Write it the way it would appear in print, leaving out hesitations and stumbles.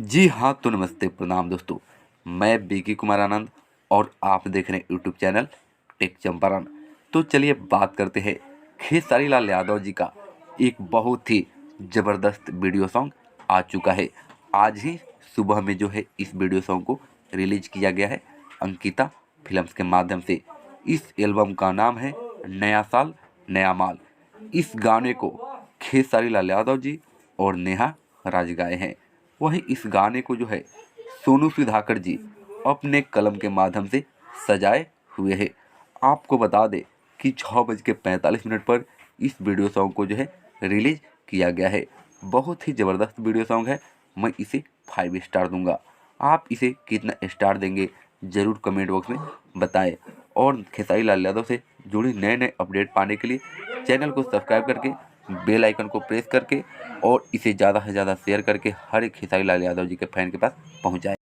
जी हाँ, तो नमस्ते प्रणाम दोस्तों। मैं विकी कुमार आनंद और आप देख रहे हैं यूट्यूब चैनल टेक चंपारण। तो चलिए बात करते हैं खेसारी लाल यादव जी का एक बहुत ही ज़बरदस्त वीडियो सॉन्ग आ चुका है। आज ही सुबह में जो है इस वीडियो सॉन्ग को रिलीज किया गया है अंकिता फिल्म्स के माध्यम से। इस एल्बम का नाम है नया साल नया माल। इस गाने को खेसारी लाल यादव जी और नेहा राज गाए हैं। वहीं इस गाने को जो है सोनू सुधाकर जी अपने कलम के माध्यम से सजाए हुए हैं। आपको बता दें कि 6:45 पर इस वीडियो सॉन्ग को जो है रिलीज किया गया है। बहुत ही ज़बरदस्त वीडियो सॉन्ग है। मैं इसे 5 स्टार दूंगा। आप इसे कितना स्टार देंगे ज़रूर कमेंट बॉक्स में बताएं। और खेसारी लाल यादव से जुड़ी नए नए अपडेट पाने के लिए चैनल को सब्सक्राइब करके बेल आइकन को प्रेस करके और इसे ज़्यादा से ज़्यादा शेयर करके हर एक खेसारी लाल यादव जी के फैन के पास पहुंचाएं।